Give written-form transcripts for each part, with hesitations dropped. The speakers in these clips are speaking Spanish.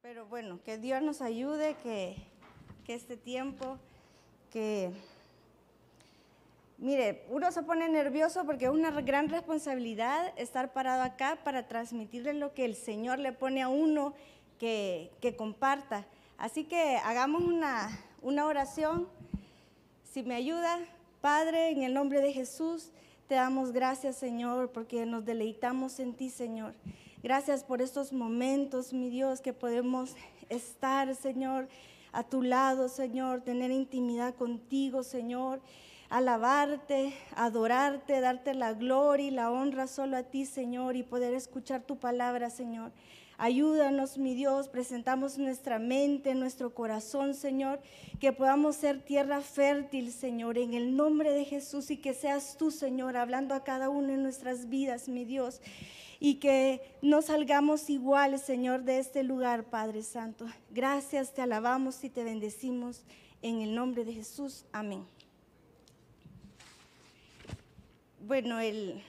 Pero bueno, que Dios nos ayude, que este tiempo, mire, uno se pone nervioso porque es una gran responsabilidad estar parado acá para transmitirle lo que el Señor le pone a uno que comparta. Así que hagamos una oración. Si me ayuda, Padre, en el nombre de Jesús, te damos gracias, Señor, porque nos deleitamos en ti, Señor. Gracias por estos momentos, mi Dios, que podemos estar, Señor, a tu lado, Señor, tener intimidad contigo, Señor, alabarte, adorarte, darte la gloria y la honra solo a ti, Señor, y poder escuchar tu palabra, Señor. Ayúdanos, mi Dios, presentamos nuestra mente, nuestro corazón, Señor, que podamos ser tierra fértil, Señor, en el nombre de Jesús, y que seas tú, Señor, hablando a cada uno de nuestras vidas, mi Dios, y que no salgamos iguales, Señor, de este lugar, Padre Santo. Gracias, te alabamos y te bendecimos en el nombre de Jesús. Amén. Bueno, el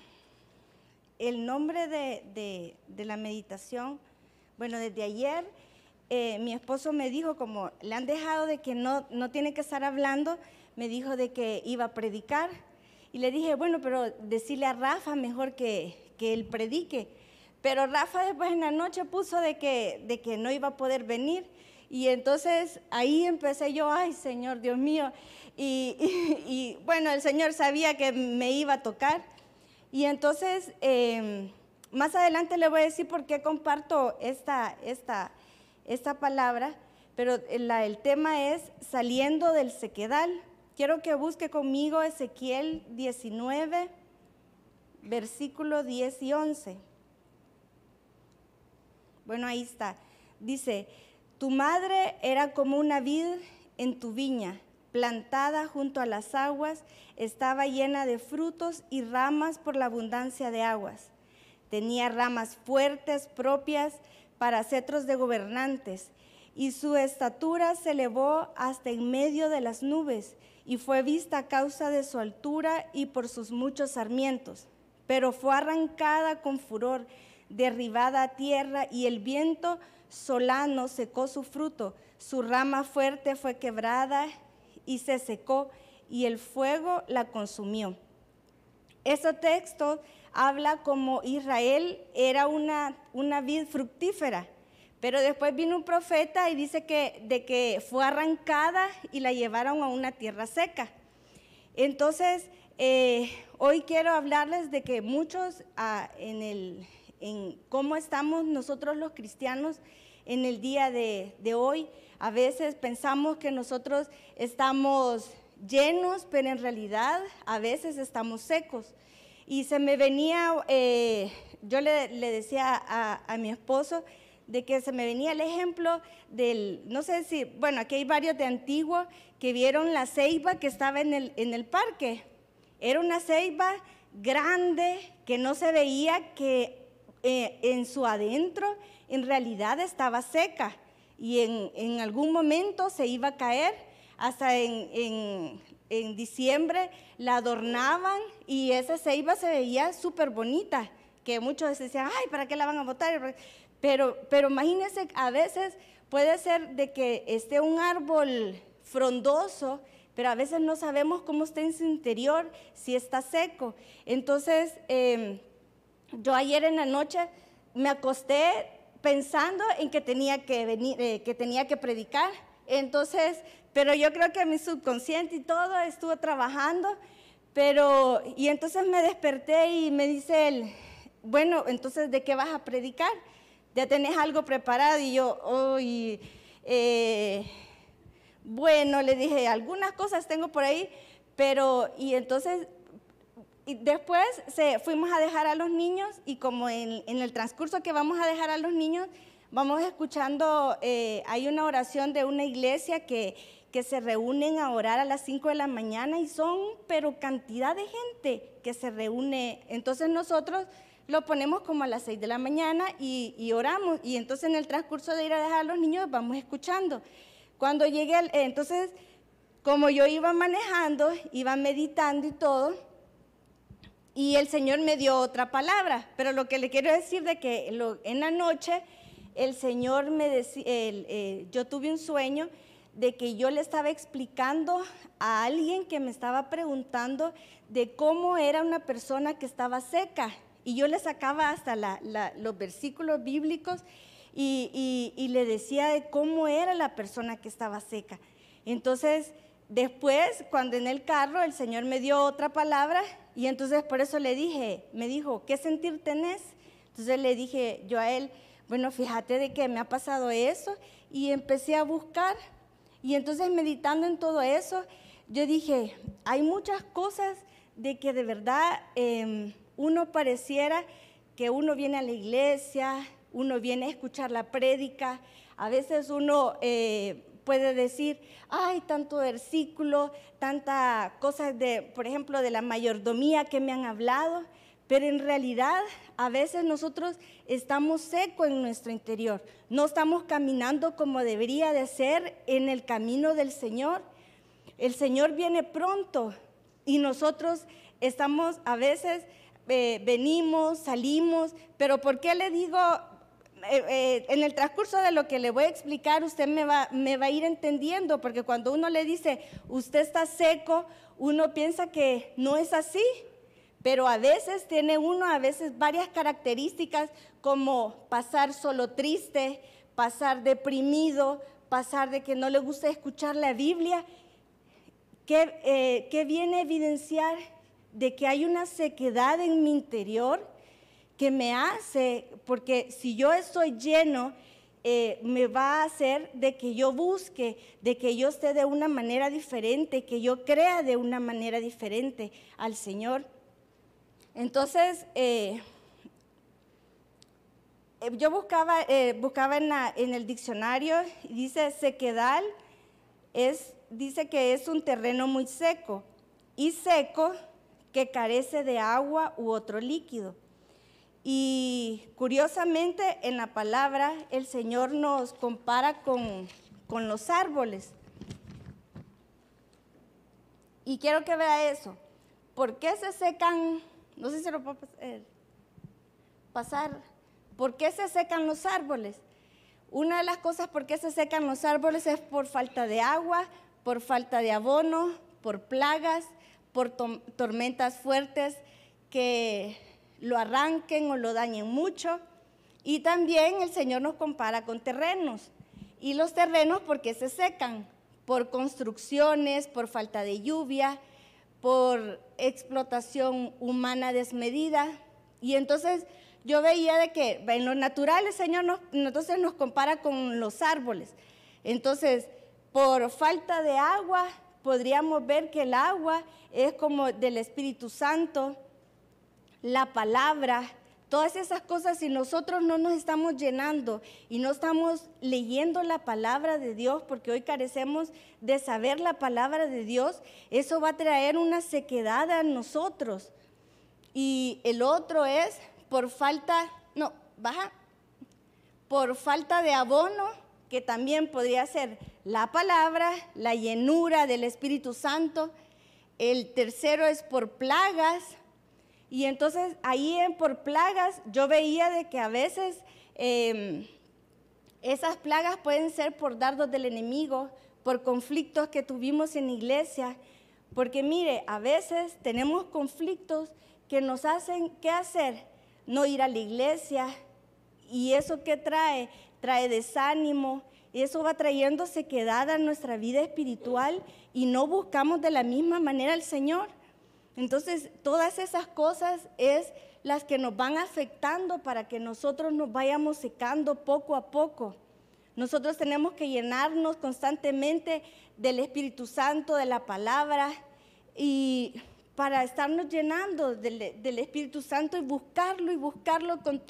nombre de la meditación, bueno, desde ayer mi esposo me dijo, como le han dejado de que no tiene que estar hablando, me dijo de que iba a predicar. Y le dije, bueno, pero decirle a Rafa mejor que él predique. Pero Rafa después en la noche puso de que no iba a poder venir. Y entonces ahí empecé yo, ay Señor, Dios mío. Y bueno, el Señor sabía que me iba a tocar. Y entonces, más adelante le voy a decir por qué comparto esta palabra, pero el tema es saliendo del sequedal. Quiero que busque conmigo Ezequiel 19, versículo 10 y 11. Bueno, ahí está. Dice, tu madre era como una vid en tu viña, plantada junto a las aguas, estaba llena de frutos y ramas por la abundancia de aguas. Tenía ramas fuertes propias para cetros de gobernantes, y su estatura se elevó hasta en medio de las nubes, y fue vista a causa de su altura y por sus muchos sarmientos. Pero fue arrancada con furor, derribada a tierra, y el viento solano secó su fruto. Su rama fuerte fue quebrada y se secó, y el fuego la consumió. Este texto habla como Israel era una vid fructífera, pero después vino un profeta y dice de que fue arrancada y la llevaron a una tierra seca. Entonces, hoy quiero hablarles de que muchos en cómo estamos nosotros los cristianos en el día de hoy. A veces pensamos que nosotros estamos llenos, pero en realidad a veces estamos secos. Y se me venía, yo le decía a mi esposo de que se me venía el ejemplo no sé si, bueno, aquí hay varios de antiguo que vieron la ceiba que estaba en el parque. Era una ceiba grande que no se veía que en su adentro en realidad estaba seca, y en algún momento se iba a caer. Hasta en diciembre la adornaban y esa ceiba se veía súper bonita, que muchos decían, ay, ¿para qué la van a botar? Pero imagínense, a veces puede ser de que esté un árbol frondoso, pero a veces no sabemos cómo está en su interior, si está seco. Entonces, yo ayer en la noche me acosté pensando en que tenía que venir, que tenía que predicar. Entonces, pero yo creo que mi subconsciente y todo estuvo trabajando, y entonces me desperté y me dice él, bueno, entonces, ¿de qué vas a predicar? ¿Ya tenés algo preparado? Y yo, bueno, le dije, algunas cosas tengo por ahí, y entonces, y después fuimos a dejar a los niños, y como en el transcurso que vamos a dejar a los niños, vamos escuchando, hay una oración de una iglesia que se reúnen a orar a las 5 de la mañana, y son, pero cantidad de gente que se reúne. Entonces nosotros lo ponemos como a las 6 de la mañana y oramos, y entonces en el transcurso de ir a dejar a los niños vamos escuchando. Cuando llegué, entonces, como yo iba manejando, iba meditando y todo, y el Señor me dio otra palabra, pero lo que le quiero decir de que en la noche el Señor me decía, yo tuve un sueño de que yo le estaba explicando a alguien que me estaba preguntando de cómo era una persona que estaba seca. Y yo le sacaba hasta los versículos bíblicos y le decía de cómo era la persona que estaba seca. Entonces, después, cuando en el carro el Señor me dio otra palabra y entonces por eso le dije, me dijo, ¿qué sentir tenés? Entonces le dije yo a él, bueno, fíjate de que me ha pasado eso y empecé a buscar y entonces meditando en todo eso, yo dije, hay muchas cosas de que de verdad uno pareciera que uno viene a la iglesia, uno viene a escuchar la prédica, a veces uno puede decir, ay, tanto versículo, tanta cosas de, por ejemplo, de la mayordomía que me han hablado, pero en realidad a veces nosotros estamos secos en nuestro interior, no estamos caminando como debería de ser en el camino del Señor. El Señor viene pronto y nosotros estamos a veces, venimos, salimos, pero ¿por qué le digo? En el transcurso de lo que le voy a explicar, usted me va a ir entendiendo, porque cuando uno le dice, usted está seco, uno piensa que no es así, pero a veces tiene uno, a veces varias características, como pasar solo triste, pasar deprimido, pasar de que no le gusta escuchar la Biblia, que viene a evidenciar de que hay una sequedad en mi interior, que me hace, porque si yo estoy lleno, me va a hacer de que yo busque, de que yo esté de una manera diferente, que yo crea de una manera diferente al Señor. Entonces, yo buscaba en el diccionario, y dice sequedad, dice que es un terreno muy seco, y seco que carece de agua u otro líquido. Y curiosamente en la palabra el Señor nos compara con los árboles. Y quiero que vea eso. ¿Por qué se secan? No sé si lo puedo pasar. ¿Por qué se secan los árboles? Una de las cosas por qué se secan los árboles es por falta de agua, por falta de abono, por plagas, por tormentas fuertes que lo arranquen o lo dañen mucho. Y también el Señor nos compara con terrenos. Y los terrenos, ¿por qué se secan? Por construcciones, por falta de lluvia, por explotación humana desmedida. Y entonces yo veía de que en lo natural el Señor entonces nos compara con los árboles. Entonces, por falta de agua, podríamos ver que el agua es como del Espíritu Santo, la palabra, todas esas cosas. Si nosotros no nos estamos llenando y no estamos leyendo la palabra de Dios, porque hoy carecemos de saber la palabra de Dios, eso va a traer una sequedad a nosotros. Y el otro es por falta de abono, que también podría ser la palabra, la llenura del Espíritu Santo. El tercero es por plagas. Y entonces ahí por plagas yo veía de que a veces esas plagas pueden ser por dardos del enemigo, por conflictos que tuvimos en la iglesia, porque mire, a veces tenemos conflictos que nos hacen, ¿qué hacer? No ir a la iglesia. ¿Y eso qué trae? Trae desánimo, y eso va trayendo sequedad a nuestra vida espiritual y no buscamos de la misma manera al Señor. Entonces, todas esas cosas es las que nos van afectando para que nosotros nos vayamos secando poco a poco. Nosotros tenemos que llenarnos constantemente del Espíritu Santo, de la palabra, y para estarnos llenando del Espíritu Santo y buscarlo con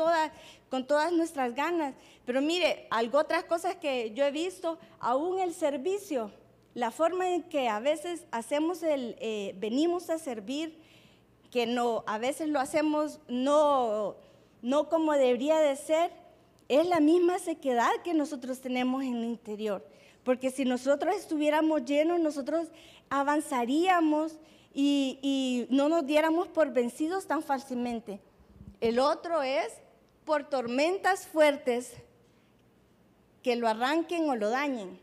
todas nuestras ganas. Pero mire, otras cosas que yo he visto, aún el servicio, la forma en que a veces venimos a servir, que a veces lo hacemos no como debería de ser, es la misma sequedad que nosotros tenemos en el interior. Porque si nosotros estuviéramos llenos, nosotros avanzaríamos y no nos diéramos por vencidos tan fácilmente. El otro es por tormentas fuertes que lo arranquen o lo dañen.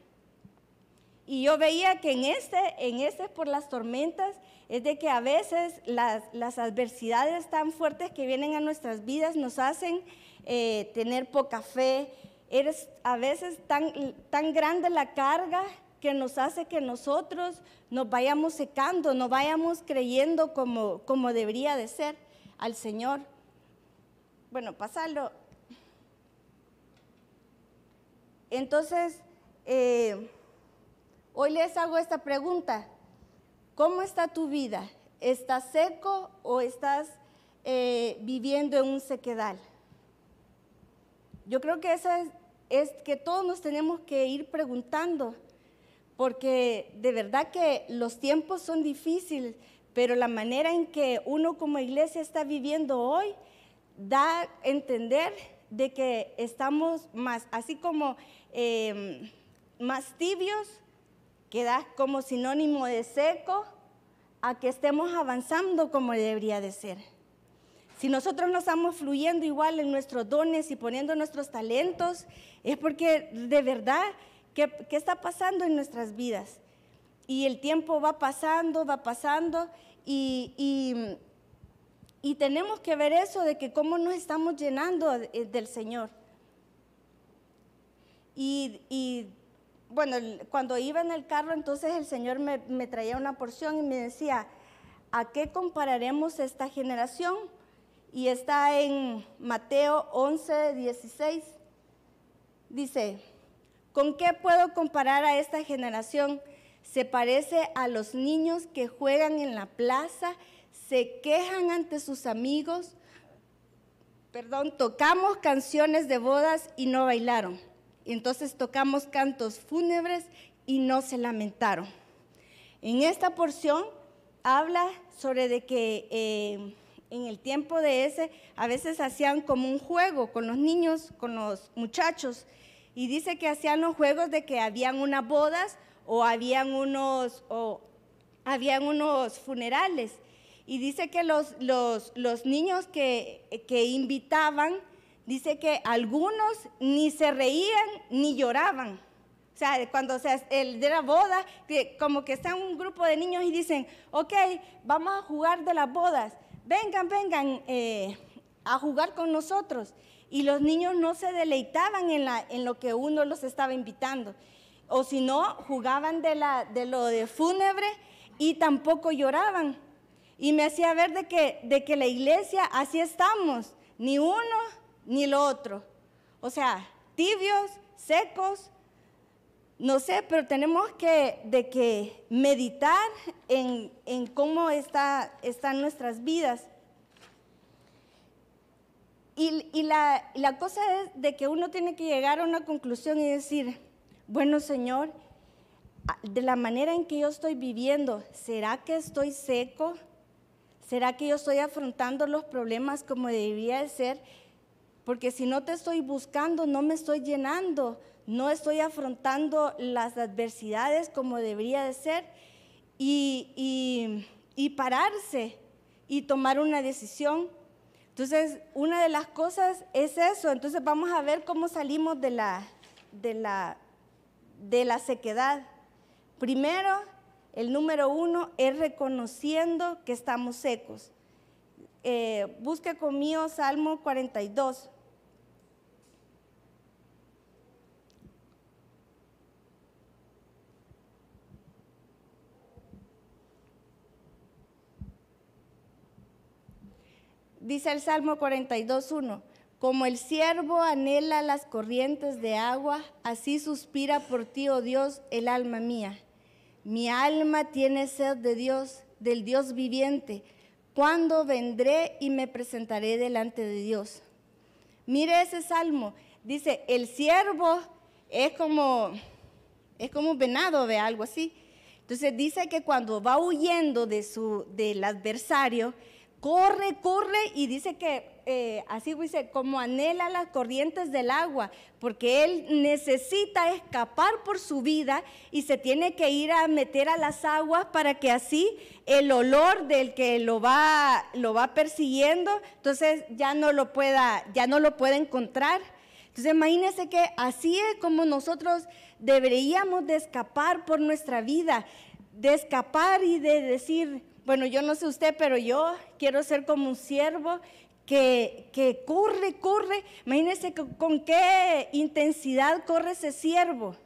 Y yo veía que en este por las tormentas, es de que a veces las adversidades tan fuertes que vienen a nuestras vidas nos hacen tener poca fe. A veces tan grande la carga que nos hace que nosotros nos vayamos secando, no vayamos creyendo como debería de ser al Señor. Bueno, pasarlo. Entonces, hoy les hago esta pregunta: ¿cómo está tu vida? ¿Estás seco o estás viviendo en un sequedal? Yo creo que esa es que todos nos tenemos que ir preguntando, porque de verdad que los tiempos son difíciles, pero la manera en que uno como iglesia está viviendo hoy da a entender de que estamos más, así como más tibios, que da como sinónimo de seco, a que estemos avanzando como debería de ser. Si nosotros no estamos fluyendo igual en nuestros dones y poniendo nuestros talentos, es porque de verdad, ¿qué está pasando en nuestras vidas? Y el tiempo va pasando y tenemos que ver eso de que cómo nos estamos llenando del Señor. Y bueno, cuando iba en el carro, entonces el Señor me traía una porción y me decía: ¿a qué compararemos esta generación? Y está en Mateo 11:16. Dice: ¿con qué puedo comparar a esta generación? Se parece a los niños que juegan en la plaza, se quejan ante sus amigos. Tocamos canciones de bodas y no bailaron. Y entonces tocamos cantos fúnebres y no se lamentaron. En esta porción habla sobre de que en el tiempo de ese a veces hacían como un juego con los niños, con los muchachos, y dice que hacían los juegos de que habían unas bodas o habían unos funerales, y dice que los niños que invitaban, dice que algunos ni se reían ni lloraban. O sea, cuando el de la boda, como que está un grupo de niños y dicen: ok, vamos a jugar de las bodas, vengan a jugar con nosotros. Y los niños no se deleitaban en lo que uno los estaba invitando. O si no, jugaban de lo de fúnebre y tampoco lloraban. Y me hacía ver de que la iglesia así estamos, ni uno ni lo otro. O sea, tibios, secos, no sé, pero tenemos que meditar en cómo están nuestras vidas. Y la cosa es de que uno tiene que llegar a una conclusión y decir: bueno, Señor, de la manera en que yo estoy viviendo, ¿será que estoy seco? ¿Será que yo estoy afrontando los problemas como debería de ser? Porque si no te estoy buscando, no me estoy llenando, no estoy afrontando las adversidades como debería de ser, y pararse y tomar una decisión. Entonces, una de las cosas es eso. Entonces vamos a ver cómo salimos de la sequedad. Primero, el número 1 es reconociendo que estamos secos. Busque conmigo Salmo 42. Dice el Salmo 42:1: como el ciervo anhela las corrientes de agua, así suspira por ti, oh Dios, el alma mía. Mi alma tiene sed de Dios, del Dios viviente. ¿Cuándo vendré y me presentaré delante de Dios? Mire ese salmo. Dice, el ciervo es como un venado, ve, algo así. Entonces dice que cuando va huyendo del adversario, corre, y dice que así dice, como anhela las corrientes del agua, porque él necesita escapar por su vida y se tiene que ir a meter a las aguas para que así el olor del que lo va persiguiendo, entonces ya no lo pueda encontrar. Entonces imagínense que así es como nosotros deberíamos de escapar por nuestra vida, de escapar y de decir, bueno, yo no sé usted, pero yo quiero ser como un siervo que corre. Imagínense con qué intensidad corre ese siervo.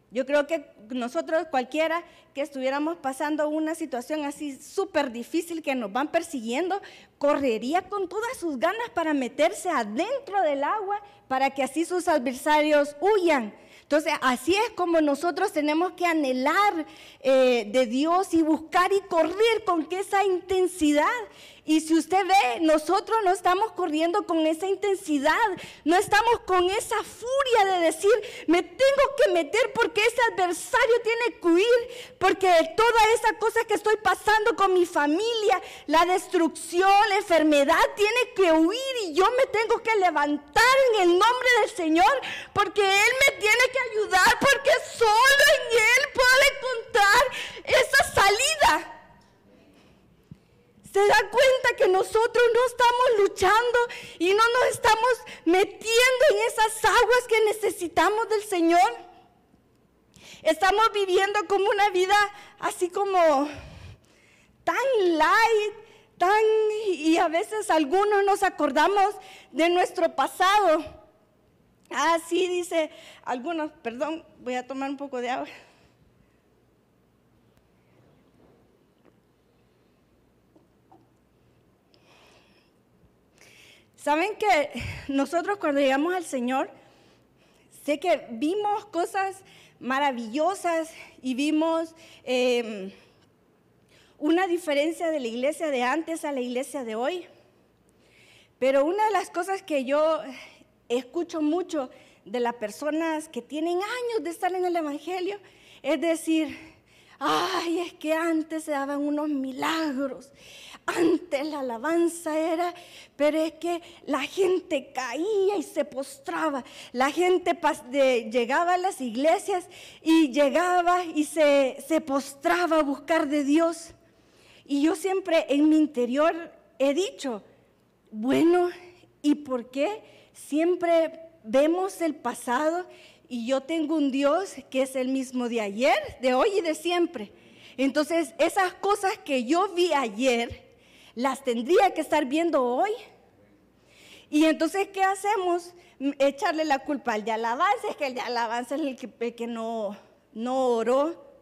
Yo creo que nosotros, cualquiera que estuviéramos pasando una situación así súper difícil, que nos van persiguiendo, correría con todas sus ganas para meterse adentro del agua, para que así sus adversarios huyan. Entonces, así es como nosotros tenemos que anhelar de Dios y buscar y correr con esa intensidad. Y si usted ve, nosotros no estamos corriendo con esa intensidad, no estamos con esa furia de decir, me tengo que meter porque ese adversario tiene que huir, porque toda esa cosa que estoy pasando con mi familia, la destrucción, la enfermedad, tiene que huir y yo me tengo que levantar en el nombre del Señor, porque Él me tiene que ayudar, porque solo en Él puedo encontrar esa salida. ¿Se da cuenta que nosotros no estamos luchando y no nos estamos metiendo en esas aguas que necesitamos del Señor? Estamos viviendo como una vida así como tan light, y a veces algunos nos acordamos de nuestro pasado. Sí, dice algunos, perdón, voy a tomar un poco de agua. Saben que nosotros cuando llegamos al Señor, sé que vimos cosas maravillosas y vimos una diferencia de la iglesia de antes a la iglesia de hoy. Pero una de las cosas que yo escucho mucho de las personas que tienen años de estar en el Evangelio es decir, ay, es que antes se daban unos milagros. Antes la alabanza era, pero es que la gente caía y se postraba. La gente llegaba a las iglesias y llegaba y se postraba a buscar de Dios. Y yo siempre en mi interior he dicho, bueno, ¿y por qué siempre vemos el pasado y yo tengo un Dios que es el mismo de ayer, de hoy y de siempre? Entonces, esas cosas que yo vi ayer, las tendría que estar viendo hoy. Y entonces, ¿qué hacemos? Echarle la culpa al de alabanza, es que el de alabanza es el que no oró.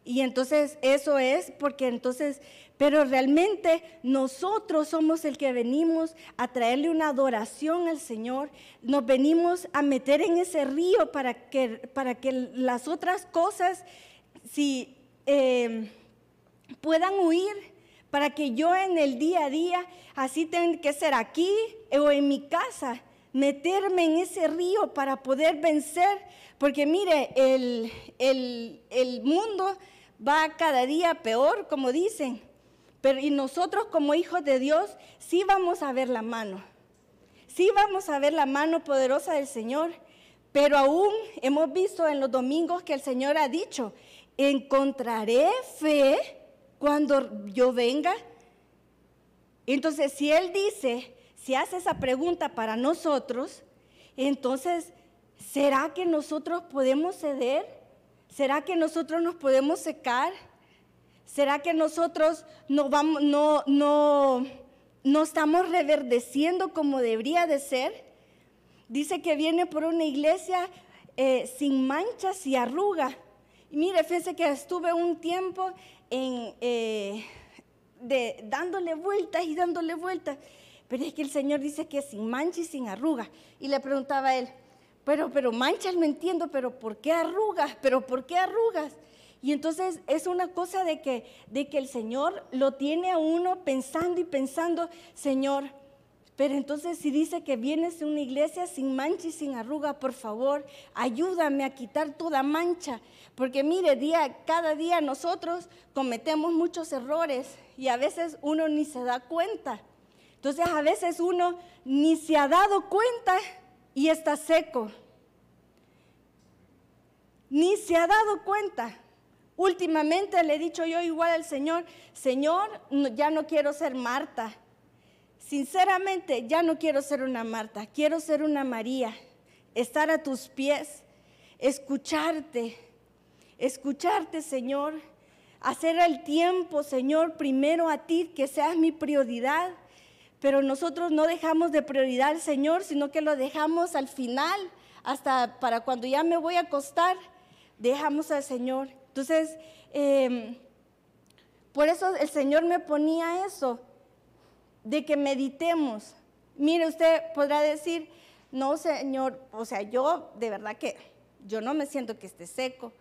Y entonces eso es porque entonces, pero realmente nosotros somos el que venimos a traerle una adoración al Señor, nos venimos a meter en ese río para que las otras cosas puedan huir, para que yo en el día a día, así tenga que ser aquí o en mi casa, meterme en ese río para poder vencer, porque mire, el mundo va cada día peor, como dicen, y nosotros como hijos de Dios sí vamos a ver la mano, sí vamos a ver la mano poderosa del Señor, pero aún hemos visto en los domingos que el Señor ha dicho, encontraré fe cuando yo venga. Entonces, si Él dice, si hace esa pregunta para nosotros, entonces, ¿será que nosotros podemos ceder? ¿Será que nosotros nos podemos secar? ¿Será que nosotros no estamos reverdeciendo como debería de ser? Dice que viene por una iglesia sin manchas y arrugas. Y mire, fíjese que estuve un tiempo dándole vueltas y dándole vueltas, pero es que el Señor dice que sin mancha y sin arrugas. Y le preguntaba a él, pero manchas no entiendo, pero ¿por qué arrugas? ¿Pero por qué arrugas? Y entonces es una cosa de que el Señor lo tiene a uno pensando y pensando, Señor, pero entonces si dice que vienes a una iglesia sin mancha y sin arruga, por favor, ayúdame a quitar toda mancha. Porque mire, cada día nosotros cometemos muchos errores y a veces uno ni se da cuenta. Entonces a veces uno ni se ha dado cuenta y está seco. Ni se ha dado cuenta. Últimamente le he dicho yo igual al Señor, Señor, ya no quiero ser Marta. Sinceramente, ya no quiero ser una Marta, quiero ser una María. estar a tus pies, escucharte, Señor, hacer el tiempo, Señor, primero a ti, que seas mi prioridad. Pero nosotros no dejamos de prioridad al Señor, sino que lo dejamos al final, hasta para cuando ya me voy a acostar, dejamos al Señor. Entonces, por eso el Señor me ponía eso, de que meditemos. Mire, usted podrá decir, no, Señor, o sea, yo de verdad que yo no me siento que esté seco.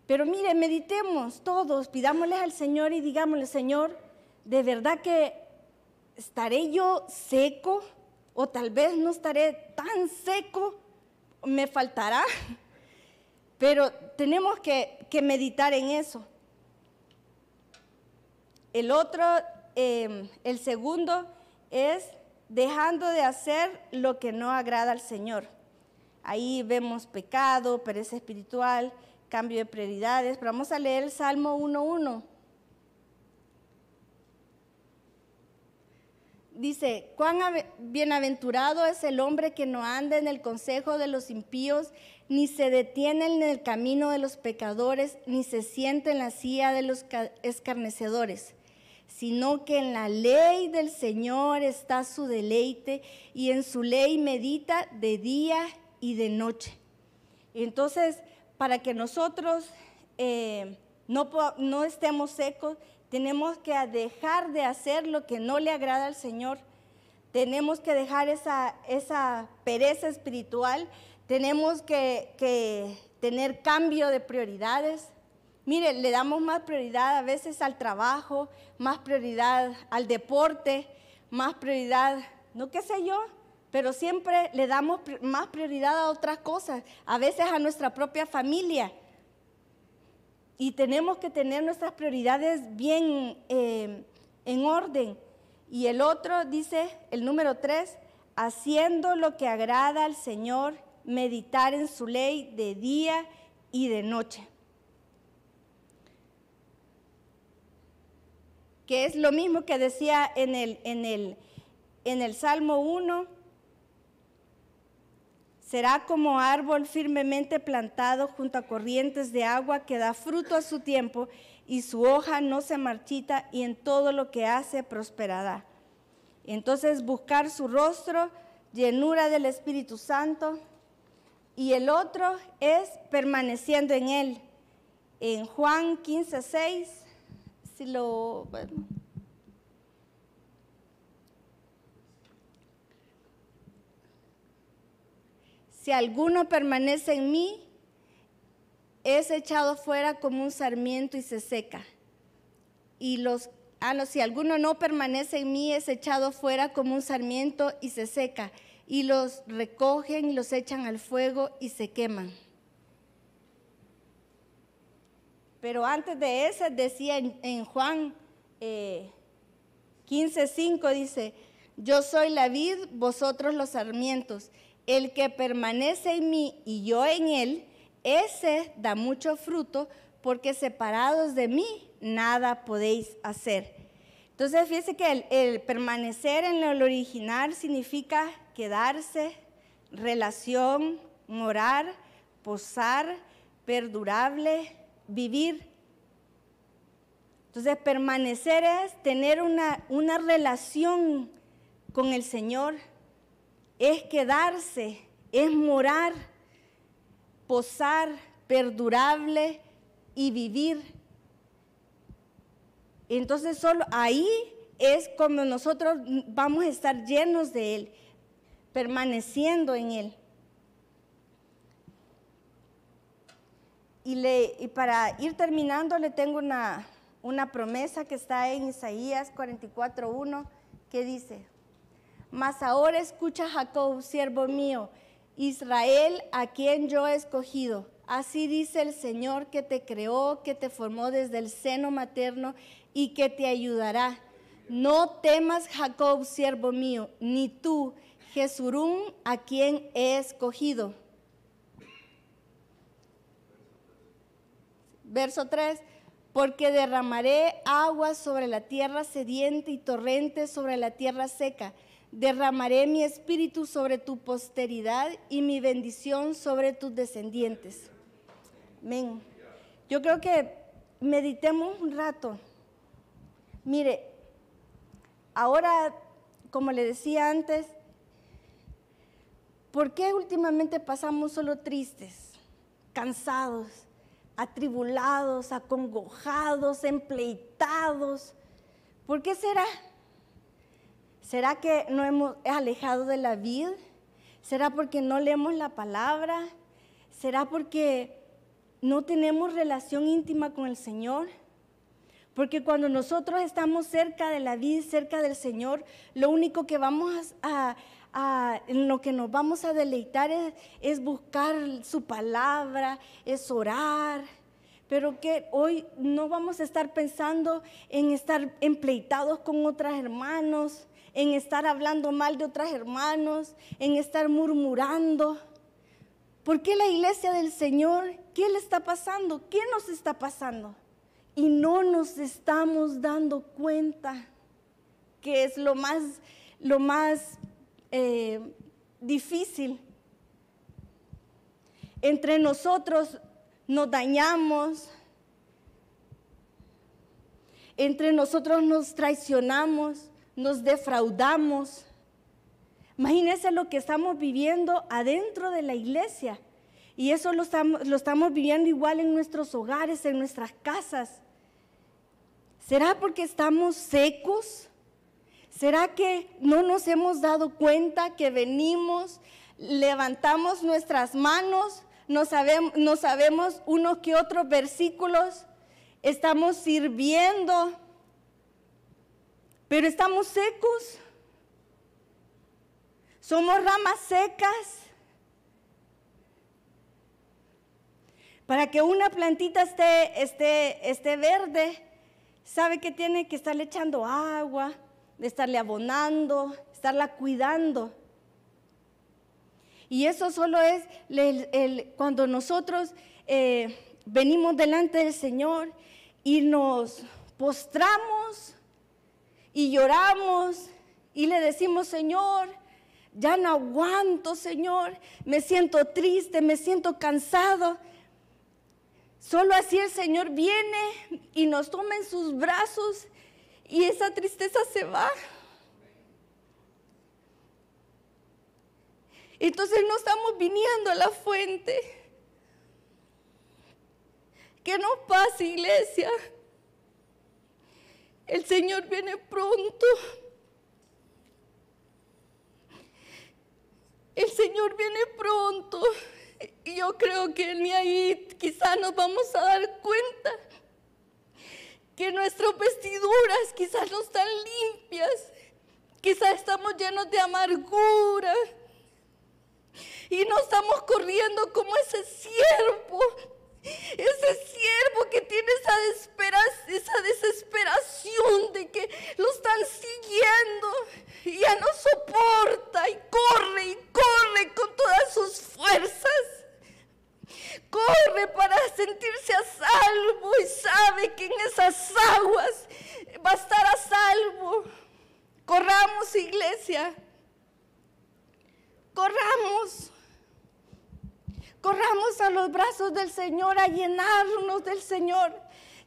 Pero mire, meditemos todos, pidámosle al Señor y digámosle, Señor, de verdad que ¿estaré yo seco? O tal vez no estaré tan seco, me faltará. Pero tenemos que meditar en eso. El segundo es dejando de hacer lo que no agrada al Señor. Ahí vemos pecado, pereza espiritual, cambio de prioridades. Pero vamos a leer el Salmo 1:1. Dice, cuán bienaventurado es el hombre que no anda en el consejo de los impíos, ni se detiene en el camino de los pecadores, ni se sienta en la silla de los escarnecedores, sino que en la ley del Señor está su deleite, y en su ley medita de día y de noche. Entonces, para que nosotros no estemos secos, tenemos que dejar de hacer lo que no le agrada al Señor. Tenemos que dejar esa pereza espiritual. Tenemos que tener cambio de prioridades. Mire, le damos más prioridad a veces al trabajo, más prioridad al deporte, más prioridad, no qué sé yo, pero siempre le damos más prioridad a otras cosas, a veces a nuestra propia familia. Y tenemos que tener nuestras prioridades bien en orden. Y el otro dice, el número 3, haciendo lo que agrada al Señor, meditar en su ley de día y de noche. Que es lo mismo que decía en el Salmo 1. Será como árbol firmemente plantado junto a corrientes de agua que da fruto a su tiempo y su hoja no se marchita y en todo lo que hace prosperará. Entonces buscar su rostro, llenura del Espíritu Santo. Y el otro es permaneciendo en Él. En Juan 15:6, si alguno permanece en mí, es echado fuera como un sarmiento y se seca. Si alguno no permanece en mí, es echado fuera como un sarmiento y se seca. Y los recogen y los echan al fuego y se queman. Pero antes de ese decía en Juan 15:5, dice, yo soy la vid, vosotros los sarmientos. El que permanece en mí y yo en él, ese da mucho fruto, porque separados de mí nada podéis hacer. Entonces, fíjense que el permanecer en el original significa quedarse, relación, morar, posar, perdurable, vivir. Entonces, permanecer es tener una relación con el Señor, es quedarse, es morar, posar, perdurable y vivir. Entonces solo ahí es cuando nosotros vamos a estar llenos de Él, permaneciendo en Él. Y para ir terminando le tengo una promesa que está en Isaías 44:1 que dice, mas ahora escucha Jacob, siervo mío, Israel, a quien yo he escogido. Así dice el Señor que te creó, que te formó desde el seno materno y que te ayudará. No temas, Jacob, siervo mío, ni tú, Jesurún, a quien he escogido. Verso 3. Porque derramaré aguas sobre la tierra sedienta y torrentes sobre la tierra seca. derramaré mi espíritu sobre tu posteridad y mi bendición sobre tus descendientes. Amén. Yo creo que meditemos un rato. Mire, ahora, como le decía antes, ¿por qué últimamente pasamos solo tristes, cansados, atribulados, acongojados, empleitados? ¿Por qué será? ¿Será que no hemos alejado de la vid? ¿Será porque no leemos la palabra? ¿Será porque no tenemos relación íntima con el Señor? Porque cuando nosotros estamos cerca de la vid, cerca del Señor, lo único que vamos en lo que nos vamos a deleitar es buscar su palabra, es orar. Pero que hoy no vamos a estar pensando en estar empleitados con otros hermanos, en estar hablando mal de otros hermanos, en estar murmurando. ¿Por qué la iglesia del Señor? ¿Qué le está pasando? ¿Qué nos está pasando? Y no nos estamos dando cuenta, que es lo más difícil. Entre nosotros nos dañamos, entre nosotros nos traicionamos, nos defraudamos. Imagínense lo que estamos viviendo adentro de la iglesia. Y eso lo estamos viviendo igual en nuestros hogares, en nuestras casas. ¿Será porque estamos secos? ¿Será que no nos hemos dado cuenta que venimos, levantamos nuestras manos, no sabemos unos que otros versículos, estamos sirviendo, pero estamos secos? Somos ramas secas. Para que una plantita esté verde, sabe que tiene que estarle echando agua, de estarle abonando, estarla cuidando. Y eso solo es cuando nosotros venimos delante del Señor y nos postramos y lloramos y le decimos: Señor, ya no aguanto, Señor, me siento triste, me siento cansado. Solo así el Señor viene y nos toma en sus brazos y esa tristeza se va. Entonces no estamos viniendo a la fuente. ¿Qué nos pasa, iglesia? El Señor viene pronto. El Señor viene pronto. Y yo creo que ni ahí quizás nos vamos a dar cuenta que nuestras vestiduras quizás no están limpias, quizás estamos llenos de amargura y no estamos corriendo como ese siervo que tiene esa desesperación de que lo están siguiendo y ya no soporta y corre con todas sus fuerzas. Corre para sentirse a salvo y sabe que en esas aguas va a estar a salvo. Corramos, iglesia. Corramos a los brazos del Señor, a llenarnos del Señor.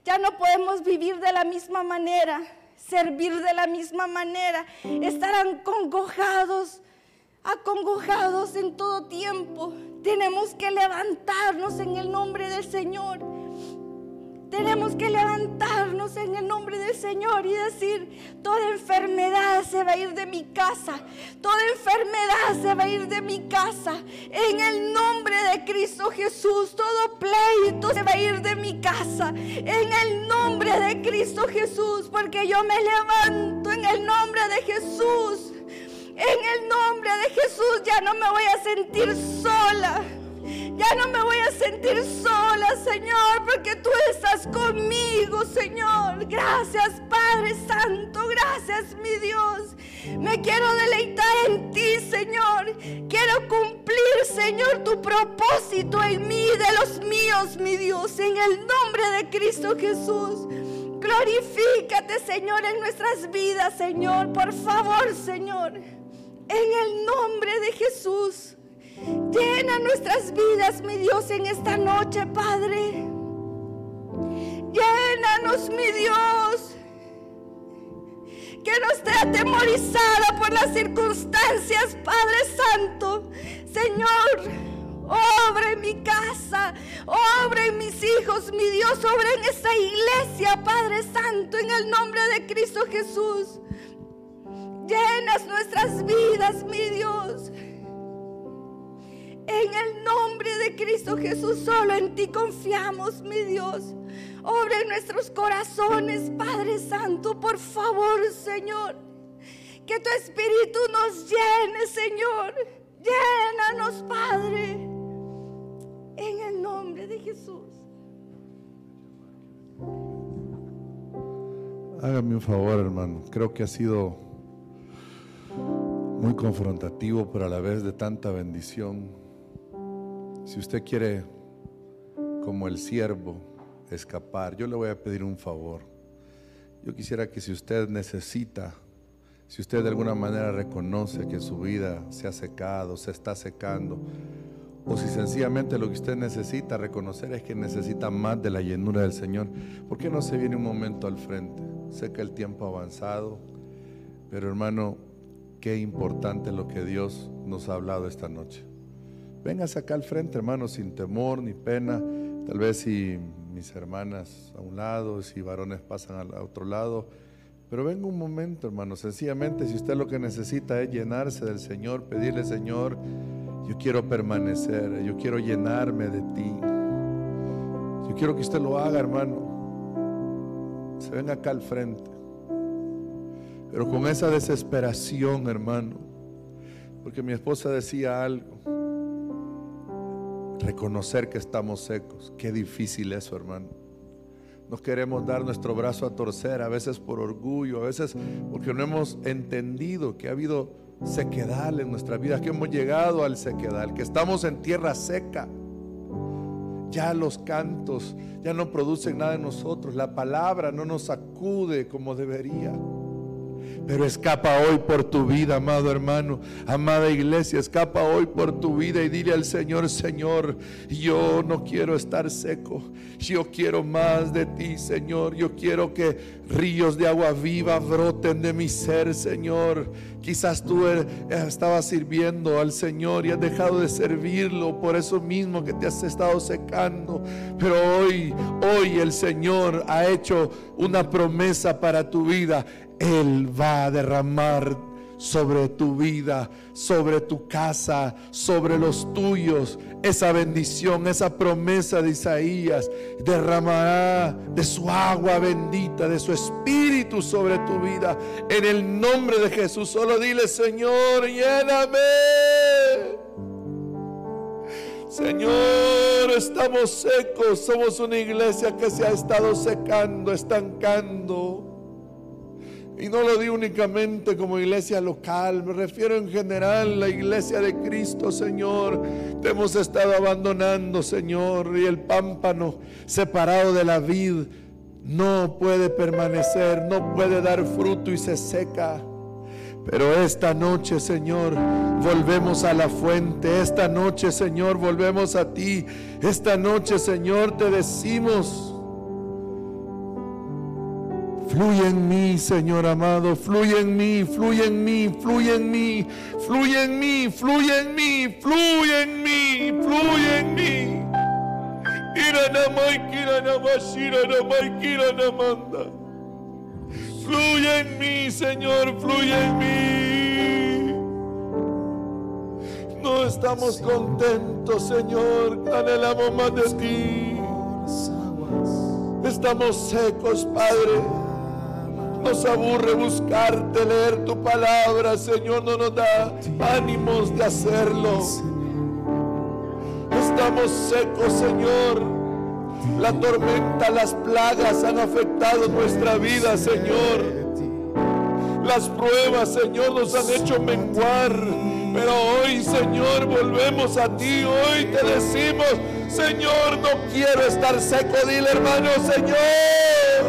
Ya no podemos vivir de la misma manera, servir de la misma manera, estar acongojados en todo tiempo. Tenemos que levantarnos en el nombre del Señor. Tenemos que levantarnos en el nombre del Señor y decir: toda enfermedad se va a ir de mi casa. Toda enfermedad se va a ir de mi casa. En el nombre de Cristo Jesús, todo pleito se va a ir de mi casa. En el nombre de Cristo Jesús, porque yo me levanto en el nombre de Jesús. En el nombre de Jesús ya no me voy a sentir sola. Ya no me voy a sentir sola, Señor, porque tú estás conmigo, Señor. Gracias, Padre Santo. Gracias, mi Dios. Me quiero deleitar en ti, Señor. Quiero cumplir, Señor, tu propósito en mí, de los míos, mi Dios. En el nombre de Cristo Jesús. Glorifícate, Señor, en nuestras vidas, Señor. Por favor, Señor. En el nombre de Jesús, llena nuestras vidas, mi Dios, en esta noche, Padre. Llénanos, mi Dios. Que no esté atemorizada por las circunstancias, Padre Santo. Señor, obra en mi casa, obra en mis hijos, mi Dios, obra en esta iglesia, Padre Santo, en el nombre de Cristo Jesús. Llenas nuestras vidas, mi Dios. En el nombre de Cristo Jesús, solo en ti confiamos, mi Dios. Obra en nuestros corazones, Padre Santo, por favor, Señor. Que tu Espíritu nos llene, Señor. Llénanos, Padre. En el nombre de Jesús. Hágame un favor, hermano. Creo que ha sido muy confrontativo, pero a la vez de tanta bendición. Si usted quiere, como el siervo, escapar, yo le voy a pedir un favor. Yo quisiera que si usted necesita, si usted de alguna manera reconoce que su vida se ha secado, se está secando, o si sencillamente lo que usted necesita reconocer es que necesita más de la llenura del Señor, ¿por qué no se viene un momento al frente? Sé que el tiempo ha avanzado, pero hermano, qué importante lo que Dios nos ha hablado esta noche. Véngase acá al frente, hermano, sin temor ni pena. Tal vez si mis hermanas a un lado, si varones pasan al otro lado, pero venga un momento, hermano. Sencillamente, si usted lo que necesita es llenarse del Señor, pedirle: Señor, yo quiero permanecer, yo quiero llenarme de ti. Yo quiero que usted lo haga, hermano. Se venga acá al frente, pero con esa desesperación, hermano, porque mi esposa decía algo: reconocer que estamos secos. Qué difícil eso, hermano. No queremos dar nuestro brazo a torcer, a veces por orgullo, a veces porque no hemos entendido que ha habido sequedal en nuestra vida, que hemos llegado al sequedal, que estamos en tierra seca. Ya los cantos ya no producen nada en nosotros, la palabra no nos sacude como debería. Pero escapa hoy por tu vida, amado hermano, amada iglesia, escapa hoy por tu vida y dile al Señor: Señor, yo no quiero estar seco, yo quiero más de ti, Señor. Yo quiero que ríos de agua viva broten de mi ser, Señor. Quizás tú estabas sirviendo al Señor y has dejado de servirlo por eso mismo que te has estado secando. Pero hoy el Señor ha hecho una promesa para tu vida. Él va a derramar sobre tu vida, sobre tu casa, sobre los tuyos, esa bendición, esa promesa de Isaías. Derramará de su agua bendita, de su espíritu sobre tu vida, en el nombre de Jesús. Solo dile: Señor, lléname. Señor, estamos secos, somos una iglesia que se ha estado secando, estancando. Y no lo digo únicamente como iglesia local, me refiero en general a la iglesia de Cristo, Señor. Te hemos estado abandonando, Señor, y el pámpano separado de la vid no puede permanecer, no puede dar fruto y se seca. Pero esta noche, Señor, volvemos a la fuente. Esta noche, Señor, volvemos a ti. Esta noche, Señor, te decimos: fluye en mí, Señor amado, fluye en mí, fluye en mí, fluye en mí, fluye en mí, fluye en mí, fluye en mí, fluye en mí. Fluye en mí, Señor, fluye en mí. No estamos contentos, Señor, anhelamos más de ti. Estamos secos, Padre. Nos aburre buscarte, leer tu palabra, Señor, no nos da ánimos de hacerlo. Estamos secos, Señor. La tormenta, las plagas han afectado nuestra vida, Señor. Las pruebas, Señor, nos han hecho menguar. Pero hoy, Señor, volvemos a ti. Hoy te decimos: Señor, no quiero estar seco. Dile, hermano: Señor,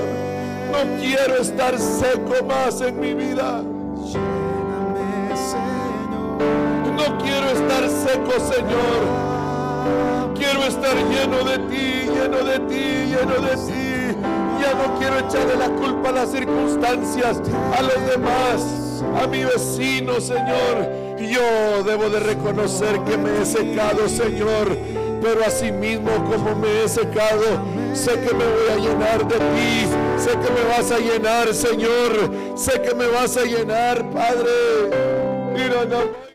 no quiero estar seco más en mi vida. Lléname, Señor. no quiero estar seco, Señor. Quiero estar lleno de ti, lleno de ti, lleno de ti. Ya no quiero echarle la culpa a las circunstancias, a los demás, a mi vecino, Señor. Yo debo de reconocer que me he secado, Señor. Pero asimismo, como me he secado, sé que me voy a llenar de ti. Sé que me vas a llenar, Señor. Sé que me vas a llenar, Padre. Mira, no.